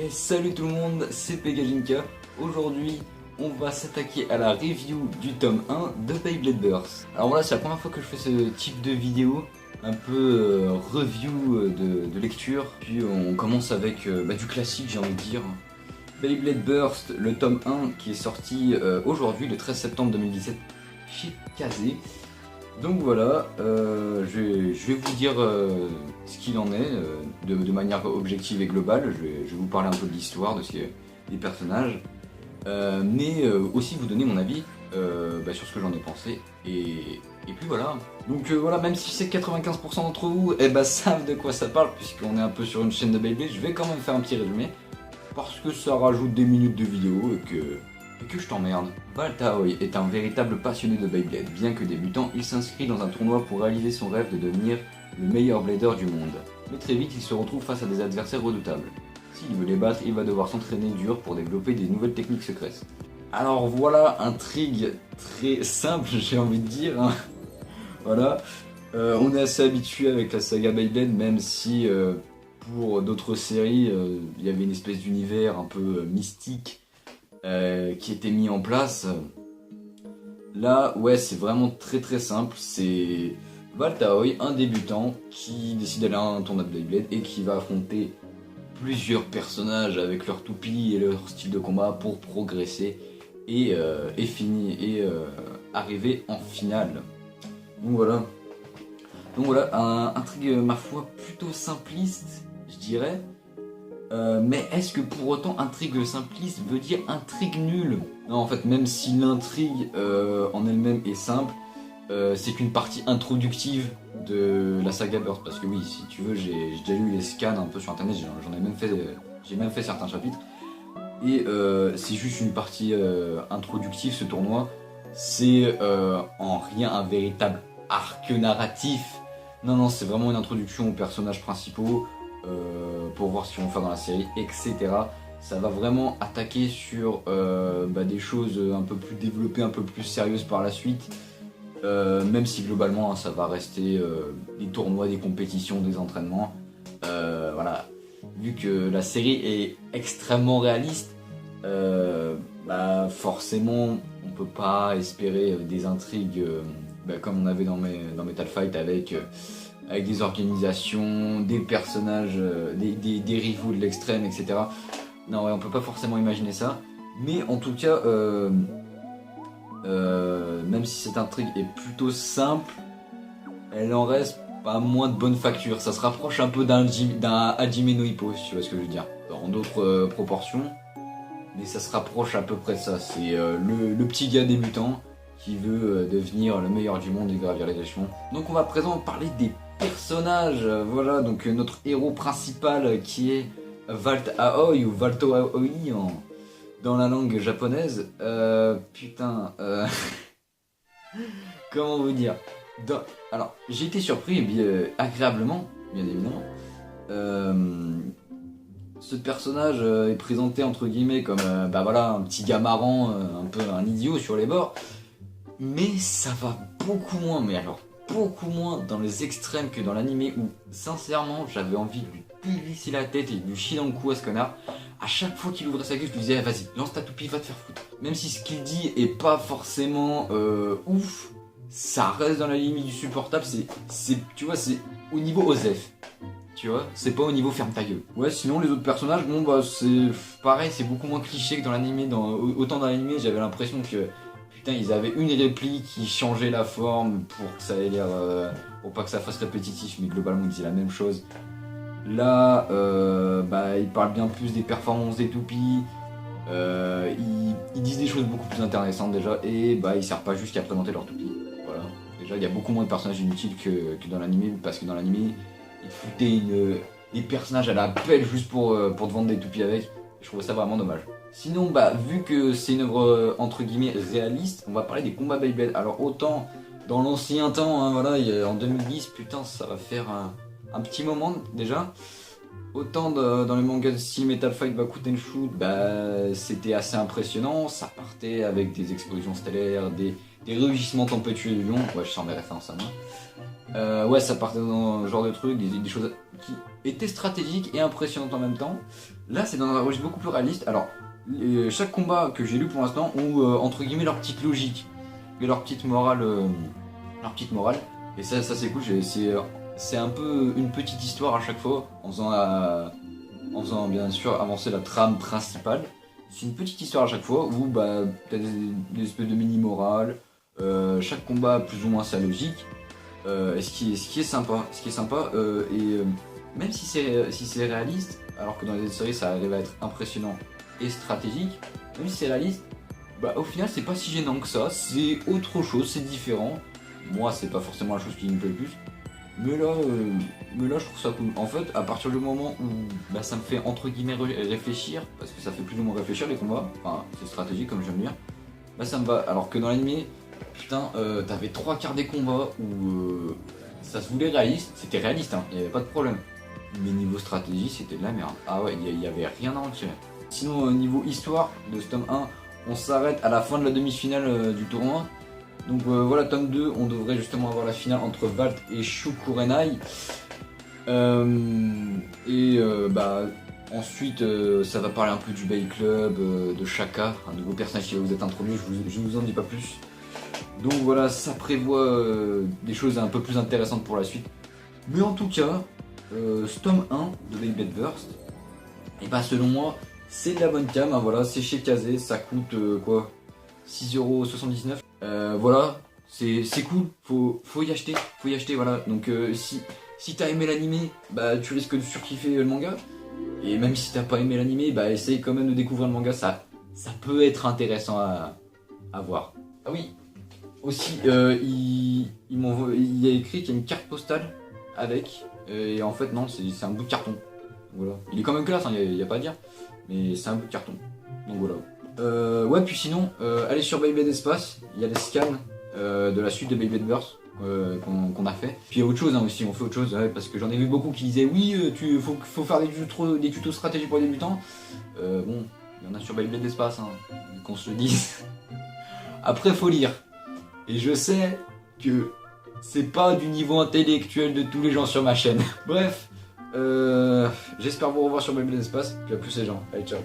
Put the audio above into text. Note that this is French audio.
Et salut tout le monde, c'est Pegajinka. Aujourd'hui, on va s'attaquer à la review du tome 1 de Beyblade Burst. Alors voilà, c'est la première fois que je fais ce type de vidéo, un peu review de lecture. Puis on commence avec du classique, j'ai envie de dire. Beyblade Burst, le tome 1 qui est sorti aujourd'hui, le 13 septembre 2017, chez Kazé. Donc voilà, je vais vous dire ce qu'il en est de manière objective et globale. Je vais vous parler un peu de l'histoire, des personnages, mais aussi vous donner mon avis sur ce que j'en ai pensé. Et puis voilà. Donc voilà, même si c'est 95% d'entre vous savent de quoi ça parle, puisqu'on est un peu sur une chaîne de Beyblade, je vais quand même faire un petit résumé, parce que ça rajoute des minutes de vidéo et que je t'emmerde. Walt Aoi est un véritable passionné de Beyblade. Bien que débutant, il s'inscrit dans un tournoi pour réaliser son rêve de devenir le meilleur blader du monde. Mais très vite, il se retrouve face à des adversaires redoutables. S'il veut les battre, il va devoir s'entraîner dur pour développer des nouvelles techniques secrètes. Alors voilà, intrigue très simple, j'ai envie de dire. Hein. Voilà, on est assez habitué avec la saga Beyblade, même si pour d'autres séries, il y avait une espèce d'univers un peu mystique qui était mis en place. Là, ouais, c'est vraiment très simple. C'est Walt Aoi, un débutant qui décide d'aller à un tournoi de Beyblade et qui va affronter plusieurs personnages avec leur toupie et leur style de combat pour progresser et arriver en finale. Donc voilà, intrigue ma foi plutôt simpliste, je dirais. Mais est-ce que pour autant intrigue simpliste veut dire intrigue nulle? Non, en fait, même si l'intrigue en elle-même est simple, c'est qu'une partie introductive de la saga Burst. Parce que oui, si tu veux, j'ai déjà lu les scans un peu sur internet, j'ai même fait certains chapitres. Et c'est juste une partie introductive, ce tournoi. C'est en rien un véritable arc narratif. Non, c'est vraiment une introduction aux personnages principaux. Pour voir ce qu'ils vont faire dans la série, etc. Ça va vraiment attaquer sur des choses un peu plus développées, un peu plus sérieuses par la suite. Même si globalement ça va rester des tournois, des compétitions, des entraînements. Voilà. Vu que la série est extrêmement réaliste, forcément on peut pas espérer des intrigues comme on avait dans Metal Fight avec des organisations, des personnages, des rivaux de l'extrême, etc. Non, ouais, on peut pas forcément imaginer ça. Mais en tout cas, même si cette intrigue est plutôt simple, elle en reste pas moins de bonne facture. Ça se rapproche un peu d'un Hajime no Ippo, si tu vois ce que je veux dire. Dans d'autres proportions, mais ça se rapproche à peu près de ça. C'est le petit gars débutant qui veut devenir le meilleur du monde et gravir les échelons. Donc on va à présent parler des personnages. Voilà, donc notre héros principal qui est Walt Aoi ou Walto Aoi dans la langue japonaise. Comment vous dire? Alors, j'ai été surpris agréablement, bien évidemment. Ce personnage est présenté entre guillemets comme un petit gars marrant, un peu un idiot sur les bords. Mais ça va beaucoup moins, beaucoup moins dans les extrêmes que dans l'animé où sincèrement j'avais envie de lui dévisser la tête et de lui chier dans le cou à ce connard. À chaque fois qu'il ouvrait sa gueule, je lui disais vas-y, lance ta toupie, va te faire foutre. Même si ce qu'il dit est pas forcément ouf, ça reste dans la limite du supportable, tu vois, c'est au niveau Osef. Tu vois, c'est pas au niveau ferme ta gueule. Ouais, sinon les autres personnages, c'est pareil, c'est beaucoup moins cliché que dans l'animé. Autant dans l'animé, j'avais l'impression que ils avaient une réplique qui changeait la forme pour que ça ait l'air, pour pas que ça fasse répétitif, mais globalement ils disaient la même chose. Là, ils parlent bien plus des performances des toupies. Ils disent des choses beaucoup plus intéressantes déjà, et ils servent pas juste qu'à présenter leur toupie. Voilà. Déjà, il y a beaucoup moins de personnages inutiles que dans l'animé, parce que dans l'animé, ils foutaient des personnages à la pelle juste pour te vendre des toupies avec. Je trouve ça vraiment dommage. Sinon, vu que c'est une œuvre entre guillemets réaliste, on va parler des combats Beyblade. Alors autant dans l'ancien temps, hein, voilà, en 2010, putain, ça va faire un petit moment déjà. Autant dans les mangas de style Metal Fight, Bakuten Shoot, c'était assez impressionnant. Ça partait avec des explosions stellaires, des rugissements tempétueux du lion. Ouais, je sens mes références à moi. Ouais, ça partait dans ce genre de trucs, des choses qui étaient stratégiques et impressionnantes en même temps. Là, c'est dans un registre beaucoup plus réaliste. Alors, chaque combat que j'ai lu pour l'instant ont entre guillemets leur petite logique et leur petite morale. Et ça c'est cool. C'est un peu une petite histoire à chaque fois, en faisant bien sûr avancer la trame principale. C'est une petite histoire à chaque fois où bah, t'as des espèces de mini-morale. Chaque combat a plus ou moins sa logique. Et ce qui est sympa, même si c'est réaliste, alors que dans les autres séries ça arrive à être impressionnant et stratégique, même si c'est réaliste, bah au final c'est pas si gênant que ça, c'est autre chose, c'est différent. Moi c'est pas forcément la chose qui me plaît le plus, mais là je trouve ça cool. En fait, à partir du moment où bah, ça me fait entre guillemets réfléchir, parce que ça fait plus ou moins réfléchir les combats, enfin c'est stratégique comme j'aime dire, bah ça me va. Alors que dans l'animé, putain, t'avais 3 quarts des combats où ça se voulait réaliste, c'était réaliste, hein, y avait pas de problème. Mais niveau stratégie, c'était de la merde. Ah ouais, il y avait rien à en tirer. Sinon, au niveau histoire de ce tome 1, on s'arrête à la fin de la demi-finale du tournoi. Donc voilà, tome 2, on devrait justement avoir la finale entre Valt et Shu Kurenai. Bah, ensuite, ça va parler un peu du Bay Club, de Shaka, un nouveau personnage qui va vous être introduit, je vous en dis pas plus. Donc voilà, ça prévoit des choses un peu plus intéressantes pour la suite. Mais en tout cas, ce tome 1 de Beyblade Burst, et bah selon moi, c'est de la bonne cam, hein, voilà, c'est chez Kazé, ça coûte quoi 6,79€. Voilà, c'est cool, faut y acheter, voilà. Donc si t'as aimé l'animé, bah tu risques de surkiffer le manga. Et même si t'as pas aimé l'animé, bah essaye quand même de découvrir le manga, ça peut être intéressant à voir. Ah oui, aussi, il y a écrit qu'il y a une carte postale avec, et en fait non, c'est un bout de carton. Voilà. Il est quand même classe, il n'y a pas à dire, mais c'est un bout de carton. Donc voilà. Ouais, puis sinon, allez sur Beyblade Espace, il y a les scans de la suite de Beyblade Burst qu'on a fait. Puis il y a autre chose aussi, on fait autre chose, ouais, parce que j'en ai vu beaucoup qui disaient oui, faut faire des tutos stratégie pour les débutants. Bon, il y en a sur Beyblade Espace, hein, qu'on se le dise. Après, faut lire. Et je sais que c'est pas du niveau intellectuel de tous les gens sur ma chaîne. Bref, j'espère vous revoir sur Beyblade Espace. Puis à plus les gens. Allez, ciao.